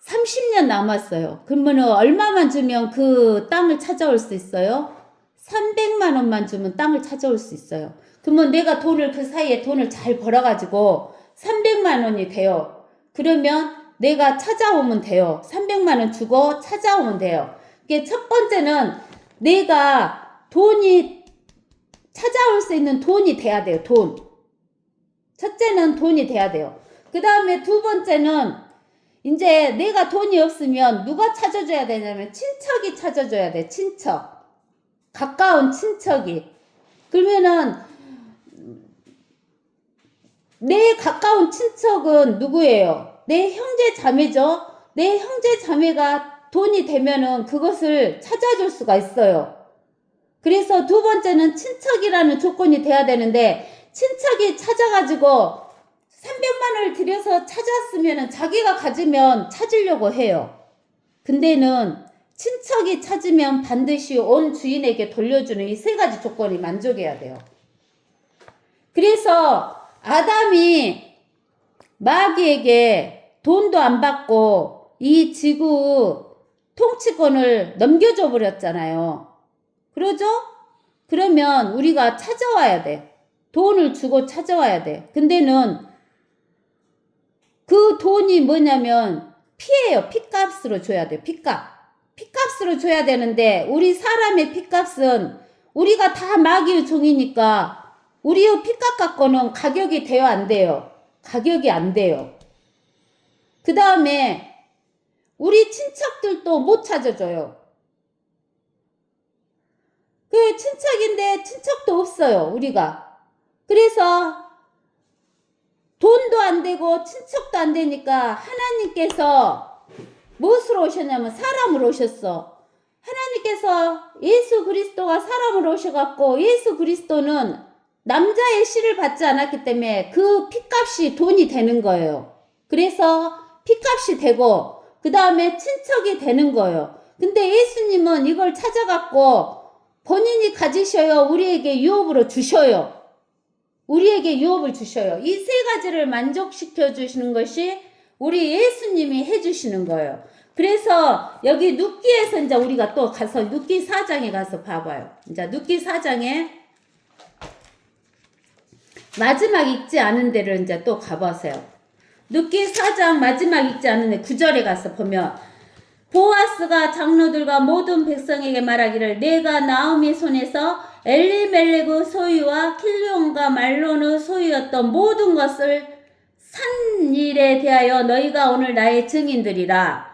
30년 남았어요. 그러면 얼마만 주면 그 땅을 찾아올 수 있어요? 300만 원만 주면 땅을 찾아올 수 있어요. 그러면 내가 그 사이에 돈을 잘 벌어가지고 300만 원이 돼요. 그러면 내가 찾아오면 돼요. 300만 원 주고 찾아오면 돼요. 이게 첫 번째는 내가 돈이 찾아올 수 있는 돈이 돼야 돼요. 돈. 첫째는 돈이 돼야 돼요. 그 다음에 두 번째는 이제 내가 돈이 없으면 누가 찾아줘야 되냐면 친척이 찾아줘야 돼. 친척. 가까운 친척이. 그러면은 내 가까운 친척은 누구예요? 내 형제 자매죠. 내 형제 자매가 돈이 되면은 그것을 찾아줄 수가 있어요. 그래서 두 번째는 친척이라는 조건이 돼야 되는데 친척이 찾아가지고 300만 원을 들여서 찾았으면 자기가 가지면 찾으려고 해요. 근데는 친척이 찾으면 반드시 온 주인에게 돌려주는 이 세 가지 조건이 만족해야 돼요. 그래서 아담이 마귀에게 돈도 안 받고 이 지구 통치권을 넘겨줘 버렸잖아요. 그러죠? 그러면 우리가 찾아와야 돼. 돈을 주고 찾아와야 돼. 근데는 그 돈이 뭐냐면 피예요. 피값으로 줘야 돼요. 피값으로 줘야 되는데 우리 사람의 피값은 우리가 다 마귀의 종이니까 우리의 피값 갖고는 가격이 돼요? 안 돼요? 가격이 안 돼요. 그 다음에 우리 친척들도 못 찾아줘요. 그 친척인데 친척도 없어요. 우리가. 그래서 돈도 안 되고 친척도 안 되니까 하나님께서 무엇으로 오셨냐면 사람으로 오셨어. 하나님께서 예수 그리스도가 사람으로 오셔갖고 예수 그리스도는 남자의 씨를 받지 않았기 때문에 그 피값이 돈이 되는 거예요. 그래서 피값이 되고 그 다음에 친척이 되는 거예요. 근데 예수님은 이걸 찾아갖고 본인이 가지셔요. 우리에게 유업으로 주셔요. 우리에게 유업을 주셔요. 이 세 가지를 만족시켜 주시는 것이 우리 예수님이 해주시는 거예요. 그래서 여기 눕기에서 이제 우리가 또 가서 눕기 4장에 가서 봐봐요. 이제 눕기 4장에 마지막 읽지 않은 데를 이제 또 가보세요. 눕기 4장 마지막 읽지 않은 데 9절에 가서 보면 보아스가 장로들과 모든 백성에게 말하기를 내가 나오미 손에서 엘리멜렉의 소유와 킬리온과 말론의 소유였던 모든 것을 산 일에 대하여 너희가 오늘 나의 증인들이라.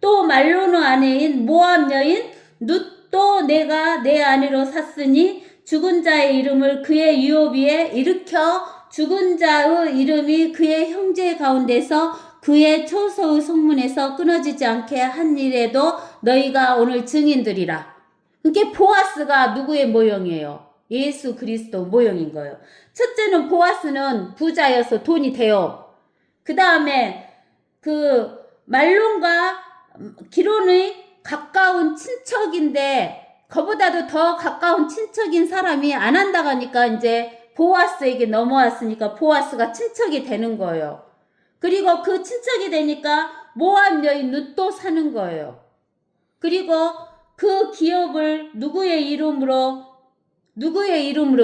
또 말론의 아내인 모압 여인 룻도 내가 내 아내로 샀으니 죽은 자의 이름을 그의 유업 위에 일으켜 죽은 자의 이름이 그의 형제 가운데서 그의 초소의 성문에서 끊어지지 않게 한 일에도 너희가 오늘 증인들이라. 그게 보아스가 누구의 모형이에요? 예수 그리스도 모형인 거예요. 첫째는 보아스는 부자여서 돈이 돼요. 그 다음에 그 말론과 기론의 가까운 친척인데 그보다도 더 가까운 친척인 사람이 안 한다고 하니까 이제 보아스에게 넘어왔으니까 보아스가 친척이 되는 거예요. 그리고 그 친척이 되니까 모압 여인 룻도 사는 거예요. 그리고 그 기업을 누구의 이름으로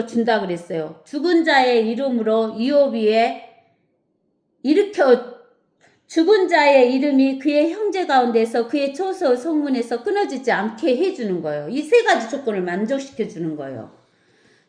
준다 그랬어요. 죽은 자의 이름으로 유업 위에 일으켜 죽은 자의 이름이 그의 형제 가운데서 그의 초소 성문에서 끊어지지 않게 해주는 거예요. 이 세 가지 조건을 만족시켜 주는 거예요.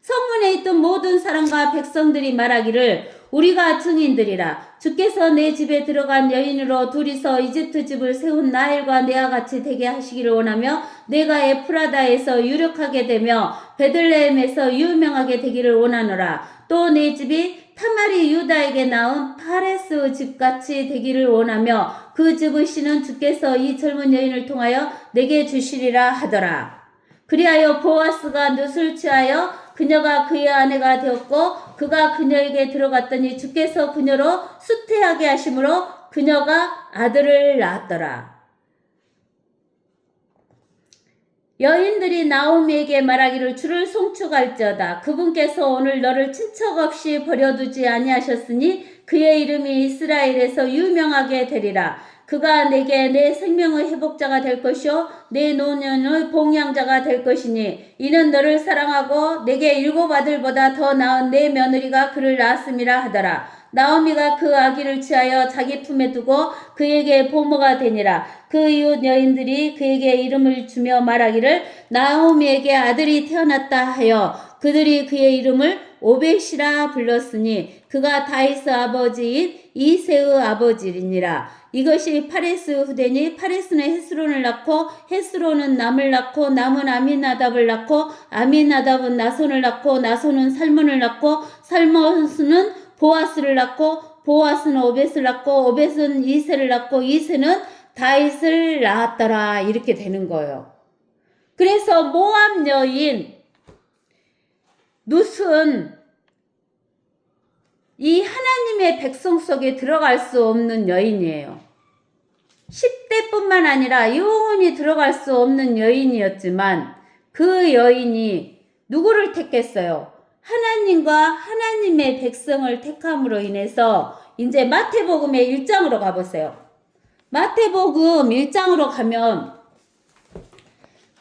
성문에 있던 모든 사람과 백성들이 말하기를 우리가 증인들이라. 주께서 내 집에 들어간 여인으로 둘이서 이집트 집을 세운 나엘과 내와 같이 되게 하시기를 원하며 내가 에프라다에서 유력하게 되며 베들레헴에서 유명하게 되기를 원하노라. 또 내 집이 타말이 유다에게 낳은 파레스 집같이 되기를 원하며 그 집의 씨는 주께서 이 젊은 여인을 통하여 내게 주시리라 하더라. 그리하여 보아스가 룻을 취하여 그녀가 그의 아내가 되었고 그가 그녀에게 들어갔더니 주께서 그녀로 수태하게 하심으로 그녀가 아들을 낳았더라. 여인들이 나오미에게 말하기를 주를 송축할지어다. 그분께서 오늘 너를 친척 없이 버려두지 아니하셨으니 그의 이름이 이스라엘에서 유명하게 되리라. 그가 내게 내 생명의 회복자가 될 것이요 내 노년의 봉양자가 될 것이니 이는 너를 사랑하고 내게 7 아들보다 더 나은 내 며느리가 그를 낳았음이라 하더라. 나오미가 그 아기를 취하여 자기 품에 두고 그에게 보모가 되니라. 그 이웃 여인들이 그에게 이름을 주며 말하기를 나오미에게 아들이 태어났다 하여 그들이 그의 이름을 오벳이라 불렀으니 그가 다윗의 아버지인 이새의 아버지니라. 이것이 파레스 후대니 파레스는 헤스론을 낳고 헤스론은 남을 낳고 남은 아미나답을 낳고 아미나답은 나손을 낳고 나손은 살몬을 낳고 살몬은 보아스를 낳고 보아스는 오벳을 낳고 오벳은 이새를 낳고 이새는 다윗을 낳았더라. 이렇게 되는 거예요. 그래서 모압 여인 룻은 이 하나님의 백성 속에 들어갈 수 없는 여인이에요. 10대뿐만 아니라 영원히 들어갈 수 없는 여인이었지만 그 여인이 누구를 택했어요? 하나님과 하나님의 백성을 택함으로 인해서 이제 마태복음의 1장으로 가보세요. 마태복음 1장으로 가면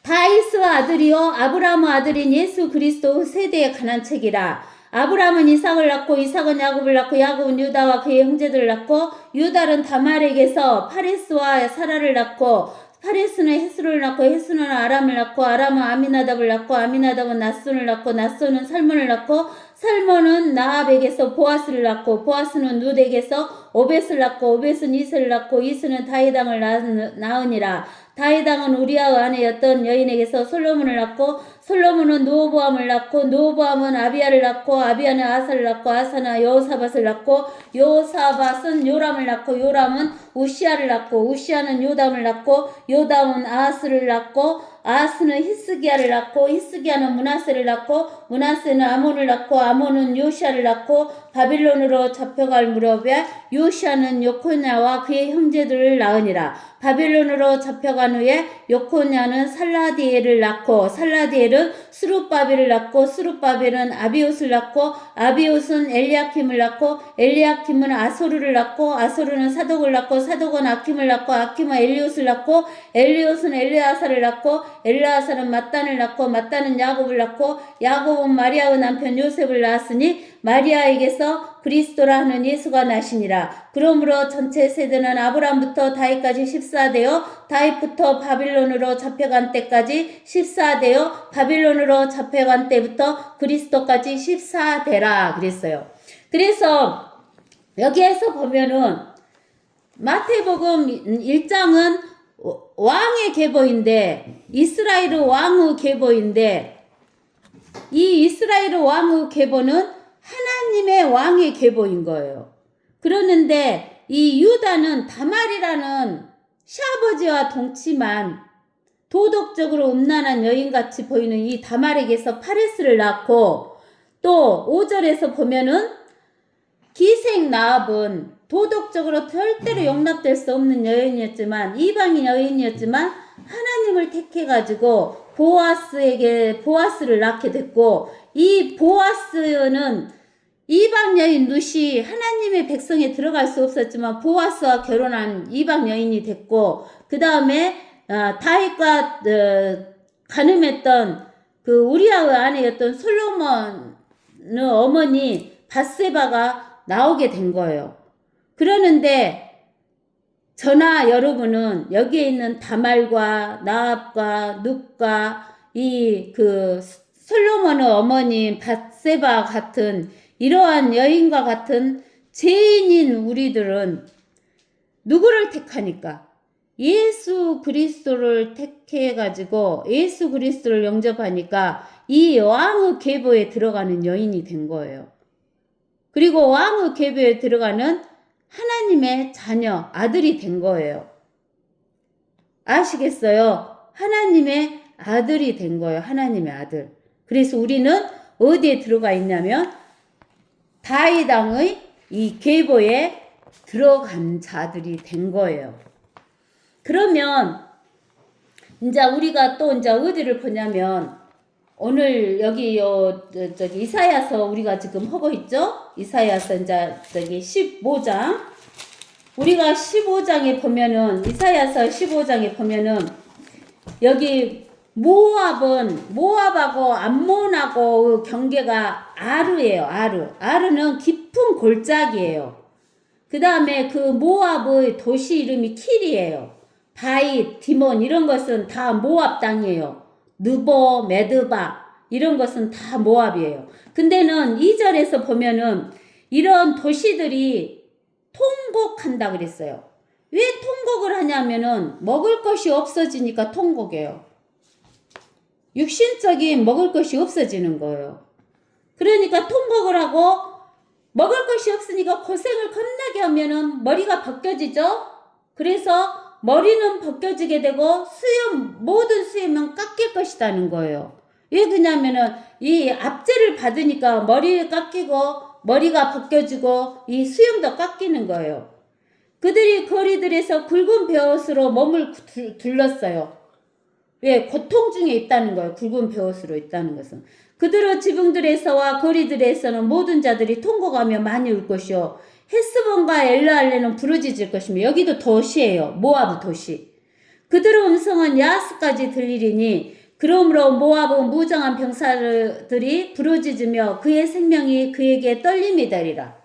다윗의 아들이요 아브라함의 아들인 예수 그리스도 세대에 관한 책이라. 아브라함은 이삭을 낳고 이삭은 야곱을 낳고 야곱은 유다와 그의 형제들을 낳고 유다는 다말에게서 파레스와 사라를 낳고 파레스는 헤스로를 낳고 헤스로는 아람을 낳고 아람은 아미나답을 낳고 아미나답은 낫손을 낳고 낫손은 살몬을 낳고 살몬은 나합에게서 보아스를 낳고 보아스는 룻에게서 오벳을 낳고 오벳은 이스를 낳고 이스는 다윗왕을 낳으니라. 다윗왕은 우리아의 아내였던 여인에게서 솔로몬을 낳고 솔로몬은 노보암을 낳고 노보암은 아비야를 낳고 아비야는 아사를 낳고 아사는 여호사밧을 낳고 여호사밧은 요람을 낳고 요람은 우시아를 낳고 우시아는 요담을 낳고 요담은 아하스를 낳고 아하스는 히스기야를 낳고 히스기야는 므낫세를 낳고 므낫세는 아몬을 낳고 아몬은 요시아를 낳고 바빌론으로 잡혀갈 무렵에 요시아는 요코냐와 그의 형제들을 낳으니라. 바빌론으로 잡혀간 후에 요코냐는 살라디엘을 낳고 살라디엘은 스룹바벨을 낳고 스룹바벨은 아비옷을 낳고 아비옷은 엘리야킴을 낳고 엘리야킴은 아소르를 낳고 아소르는 사독을 낳고 사독은 아킴을 낳고 아킴은 엘리옷을 낳고 엘리옷은 엘르아사를 낳고 엘르아사는 mat단을 낳고 mat단은 야곱을 낳고 야곱은 마리아의 남편 요셉을 낳았으니 마리아에게서 그리스도라 하는 예수가 나시니라. 그러므로 전체 세대는 아브라함부터 다윗까지 14대요 다윗부터 바빌론으로 잡혀간 때까지 14대요 바빌론으로 잡혀간 때부터 그리스도까지 14대라 그랬어요. 그래서 여기에서 보면은 마태복음 1장은 왕의 계보인데 이스라엘의 왕의 계보인데 이 이스라엘의 왕의 계보는 하나님의 왕의 계보인 거예요. 그러는데 이 유다는 다말이라는 시아버지와 동치만 도덕적으로 음란한 여인같이 보이는 이 다말에게서 파레스를 낳고 또 5절에서 보면은 기생 나합은 도덕적으로 절대로 용납될 수 없는 여인이었지만 이방인 여인이었지만 하나님을 택해가지고 보아스를 낳게 됐고 이 보아스는 이방 여인 룻이 하나님의 백성에 들어갈 수 없었지만 보아스와 결혼한 이방 여인이 됐고 그 다음에 다윗과 간음했던 그 우리아의 아내였던 솔로몬의 어머니 밧세바가 나오게 된 거예요. 그러는데 저나 여러분은 여기에 있는 다말과 나합과 룻과 이 그 솔로몬의 어머니 밧세바 같은 이러한 여인과 같은 죄인인 우리들은 누구를 택하니까? 예수 그리스도를 택해가지고 예수 그리스도를 영접하니까 이 왕의 계보에 들어가는 여인이 된 거예요. 그리고 왕의 계보에 들어가는 하나님의 자녀, 아들이 된 거예요. 아시겠어요? 하나님의 아들이 된 거예요. 하나님의 아들. 그래서 우리는 어디에 들어가 있냐면 다윗 왕의 이 계보에 들어간 자들이 된 거예요. 그러면 이제 우리가 또 이제 어디를 보냐면 오늘 여기 저기 이사야서 우리가 지금 하고 있죠? 이사야서 이제 저기 15장 우리가 15장에 보면은 이사야서 15장에 보면은 여기 모압하고 암몬하고 경계가 아르예요. 아르는 깊은 골짜기예요. 그 다음에 그 모압의 도시 이름이 킬이에요. 바잇, 디몬 이런 것은 다 모압 땅이에요. 느보, 메드바 이런 것은 다 모압이에요. 근데는 2절에서 보면은 이런 도시들이 통곡한다 그랬어요. 왜 통곡을 하냐면은 먹을 것이 없어지니까 통곡해요. 육신적인 먹을 것이 없어지는 거예요. 그러니까 통곡을 하고 먹을 것이 없으니까 고생을 겁나게 하면은 머리가 벗겨지죠. 그래서 머리는 벗겨지게 되고 모든 수염은 깎일 것이라는 거예요. 왜 그러냐면은 이 압제를 받으니까 머리 깎이고 머리가 벗겨지고 이 수염도 깎이는 거예요. 그들이 거리들에서 굵은 베옷으로 몸을 둘렀어요. 왜? 고통 중에 있다는 거예요. 굵은 베옷으로 있다는 것은. 그들의 지붕들에서와 거리들에서는 모든 자들이 통곡하며 많이 울 것이요. 헤스본과 엘르알레는 부르짖을 것이며, 여기도 도시예요. 모아브 도시. 그들의 음성은 야하스까지 들리리니 그러므로 모아브 무장한 병사들이 부르짖으며 그의 생명이 그에게 떨림이 되리라.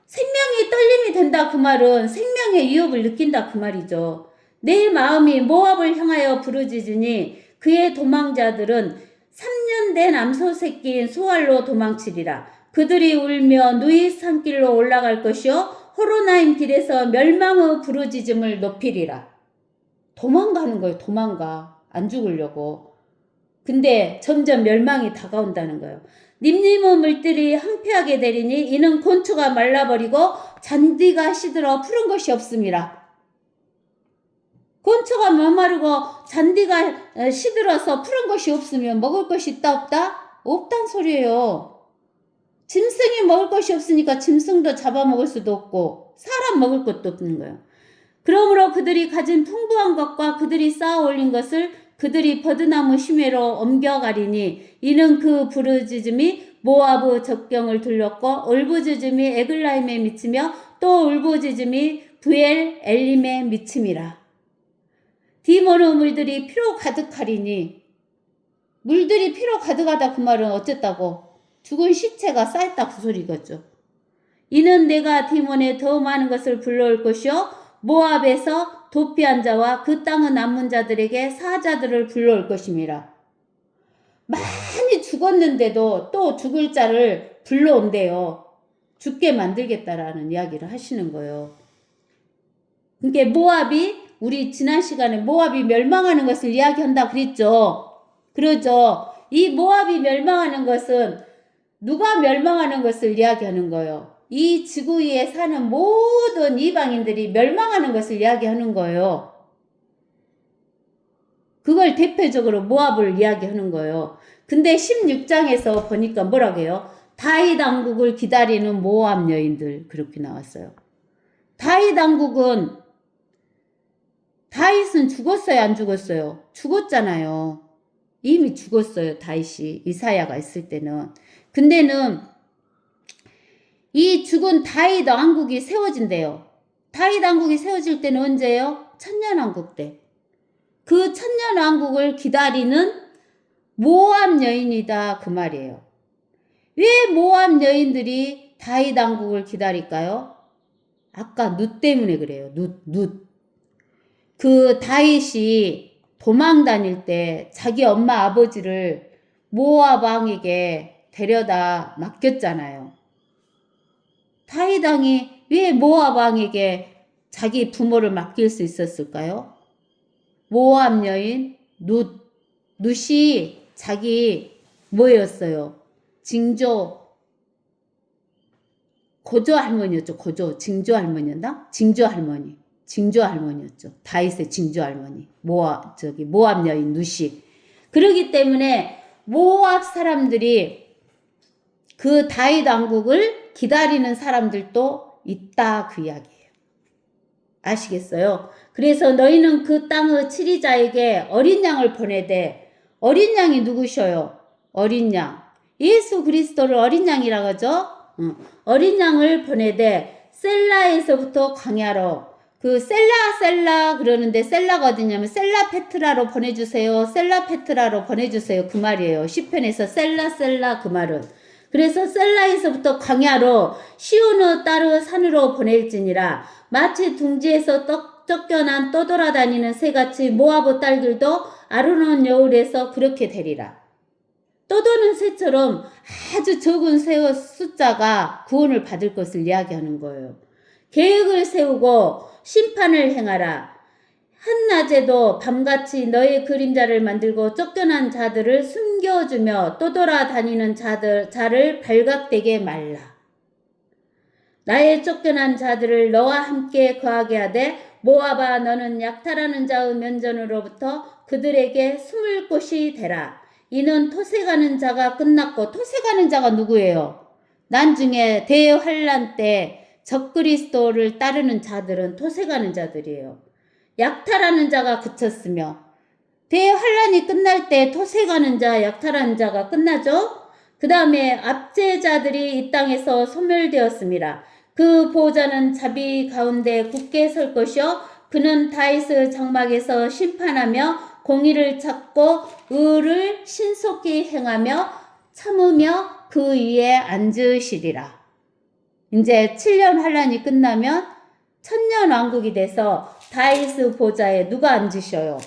생명이 떨림이 된다 그 말은 생명의 위협을 느낀다 그 말이죠. 내 마음이 모압을 향하여 부르짖으니 그의 도망자들은 3년 된 암소 새끼인 소알로 도망치리라. 그들이 울며 누이 산길로 올라갈 것이요 호로나임 길에서 멸망의 부르짖음을 높이리라. 도망가는 거예요. 도망가. 안 죽으려고. 근데 점점 멸망이 다가온다는 거예요. 님님의 물들이 황폐하게 되리니 이는 곤초가 말라버리고 잔디가 시들어 푸른 것이 없음이라. 곤초가 메마르고 잔디가 시들어서 푸른 것이 없으면 먹을 것이 있다 없다? 없단 소리예요. 짐승이 먹을 것이 없으니까 짐승도 잡아먹을 수도 없고 사람 먹을 것도 없는 거예요. 그러므로 그들이 가진 풍부한 것과 그들이 쌓아 올린 것을 그들이 버드나무 심해로 옮겨가리니 이는 그 부르짖음이 모아브 적경을 둘렀고 울부짖음이 에글라임에 미치며 또 울부짖음이 브엘 엘림에 미침이라. 디모르 물들이 피로 가득하리니 물들이 피로 가득하다 그 말은 어쨌다고? 죽은 시체가 쌓였다 그 소리겠죠. 이는 내가 디몬에 더 많은 것을 불러올 것이요 모압에서 도피한 자와 그 땅의 남은 자들에게 사자들을 불러올 것임이라. 많이 죽었는데도 또 죽을 자를 불러온대요. 죽게 만들겠다라는 이야기를 하시는 거예요. 그러니까 모압이 우리 지난 시간에 모압이 멸망하는 것을 이야기한다 그랬죠. 그러죠. 이 모압이 멸망하는 것은 누가 멸망하는 것을 이야기하는 거예요. 이 지구 위에 사는 모든 이방인들이 멸망하는 것을 이야기하는 거예요. 그걸 대표적으로 모압을 이야기하는 거예요. 근데 16장에서 보니까 뭐라고 해요? 다윗 왕국을 기다리는 모압 여인들 그렇게 나왔어요. 다윗은 죽었어요 안 죽었어요? 죽었잖아요. 이미 죽었어요. 다윗이 이사야가 있을 때는. 근데는 이 죽은 다윗 왕국이 세워진대요. 다윗 왕국이 세워질 때는 언제예요? 천년왕국 때. 그 천년왕국을 기다리는 모압 여인이다 그 말이에요. 왜 모압 여인들이 다윗 왕국을 기다릴까요? 아까 룻 때문에 그래요. 룻. 그 다윗이 도망 다닐 때 자기 엄마 아버지를 모압 왕에게 데려다 맡겼잖아요. 다윗 왕이 왜 모압 왕에게 자기 부모를 맡길 수 있었을까요? 모압 여인 룻이 자기 뭐였어요? 고조 할머니였죠. 징조 할머니였나? 징조 할머니였죠. 다윗의 징조 할머니. 모압 여인 룻이. 그러기 때문에 모압 사람들이 그 다윗 왕국을 기다리는 사람들도 있다 그 이야기예요. 아시겠어요? 그래서 너희는 그 땅의 치리자에게 어린 양을 보내되 어린 양이 누구셔요? 어린 양. 예수 그리스도를 어린 양이라고 하죠. 어린 양을 보내되 셀라에서부터 광야로 그 셀라 그러는데 셀라가 어디냐면 셀라페트라로 보내주세요. 셀라페트라로 보내주세요. 그 말이에요. 시편에서 셀라 그 말은. 그래서 셀라에서부터 광야로 시온의 딸의 산으로 보낼지니라. 마치 둥지에서 쫓겨난 떠돌아다니는 새같이 모압의 딸들도 아르논 여울에서 그렇게 되리라. 떠도는 새처럼 아주 적은 새의 숫자가 구원을 받을 것을 이야기하는 거예요. 계획을 세우고 심판을 행하라. 한낮에도 밤같이 너의 그림자를 만들고 쫓겨난 자들을 숨겨주며 떠돌아다니는 자를 발각되게 말라. 나의 쫓겨난 자들을 너와 함께 거하게 하되 모압아 너는 약탈하는 자의 면전으로부터 그들에게 숨을 곳이 되라. 이는 토색하는 자가 끝났고 토색하는 자가 누구예요? 나중에 대환란 때 적그리스도를 따르는 자들은 토색하는 자들이에요. 약탈하는 자가 그쳤으며 대환란이 끝날 때 토색하는 자, 약탈하는 자가 끝나죠. 그 다음에 압제자들이 이 땅에서 소멸되었습니다. 그 보호자는 자비 가운데 굳게 설 것이요 그는 다윗의 장막에서 심판하며 공의를 찾고 의를 신속히 행하며 참으며 그 위에 앉으시리라. 이제 7년 환란이 끝나면 천년 왕국이 돼서 다윗의 보좌에 누가 앉으셔요?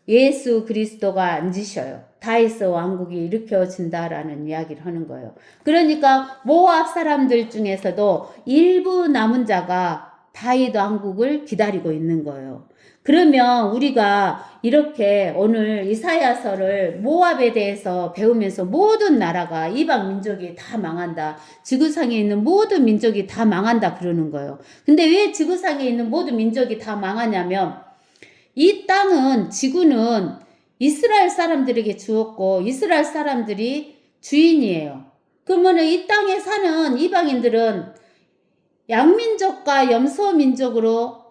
예수 그리스도가 앉으셔요. 다윗의 왕국이 일으켜진다라는 이야기를 하는 거예요. 그러니까 모압 사람들 중에서도 일부 남은 자가 다윗 왕국을 기다리고 있는 거예요. 그러면 우리가 이렇게 오늘 이사야서를 모압에 대해서 배우면서 모든 나라가 이방 민족이 다 망한다. 지구상에 있는 모든 민족이 다 망한다 그러는 거예요. 근데 왜 지구상에 있는 모든 민족이 다 망하냐면 이 땅은 지구는 이스라엘 사람들에게 주었고 이스라엘 사람들이 주인이에요. 그러면 이 땅에 사는 이방인들은 양민족과 염소민족으로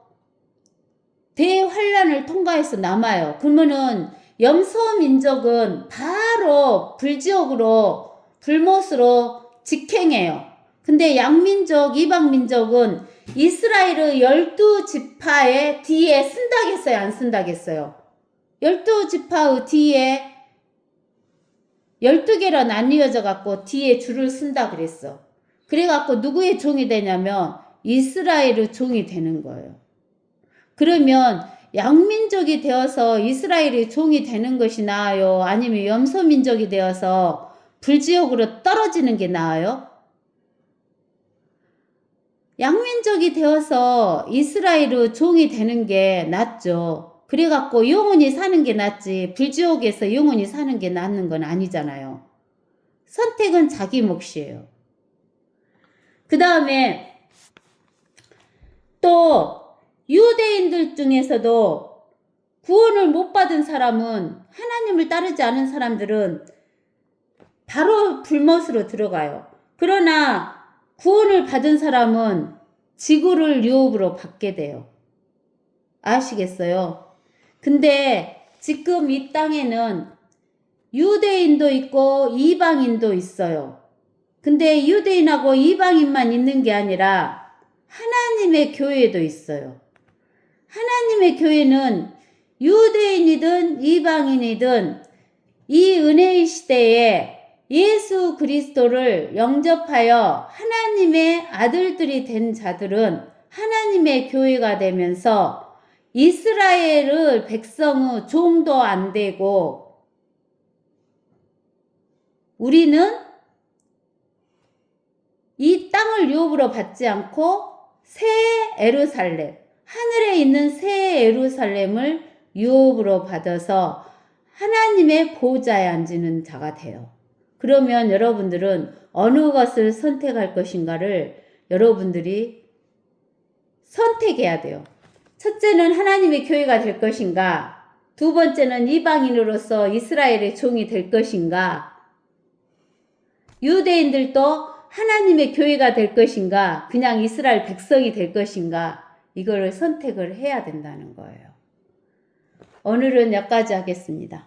대환란을 통과해서 남아요. 그러면은 염소민족은 바로 불지옥으로 불못으로 직행해요. 근데 양민족, 이방민족은 이스라엘의 12지파의 뒤에 쓴다겠어요? 안 쓴다겠어요? 12지파의 뒤에 12개로 나뉘어져 갖고 뒤에 줄을 쓴다 그랬어. 그래 갖고 누구의 종이 되냐면 이스라엘의 종이 되는 거예요. 그러면 양민족이 되어서 이스라엘의 종이 되는 것이 나아요? 아니면 염소민족이 되어서 불지옥으로 떨어지는 게 나아요? 양민족이 되어서 이스라엘의 종이 되는 게 낫죠. 그래갖고 영원히 사는 게 낫지 불지옥에서 영원히 사는 게 낫는 건 아니잖아요. 선택은 자기 몫이에요. 그 다음에 또 유대인들 중에서도 구원을 못 받은 사람은 하나님을 따르지 않은 사람들은 바로 불못으로 들어가요. 그러나 구원을 받은 사람은 지구를 유업으로 받게 돼요. 아시겠어요? 근데 지금 이 땅에는 유대인도 있고 이방인도 있어요. 근데 유대인하고 이방인만 있는 게 아니라 하나님의 교회도 있어요. 하나님의 교회는 유대인이든 이방인이든 이 은혜의 시대에 예수 그리스도를 영접하여 하나님의 아들들이 된 자들은 하나님의 교회가 되면서 이스라엘의 백성의 종도 안 되고 우리는 이 땅을 유업으로 받지 않고 새 예루살렘, 하늘에 있는 새 예루살렘을 유업으로 받아서 하나님의 보좌에 앉는 자가 돼요. 그러면 여러분들은 어느 것을 선택할 것인가를 여러분들이 선택해야 돼요. 첫째는 하나님의 교회가 될 것인가? 두 번째는 이방인으로서 이스라엘의 종이 될 것인가? 유대인들도 하나님의 교회가 될 것인가? 그냥 이스라엘 백성이 될 것인가? 이거를 선택을 해야 된다는 거예요. 오늘은 여기까지 하겠습니다.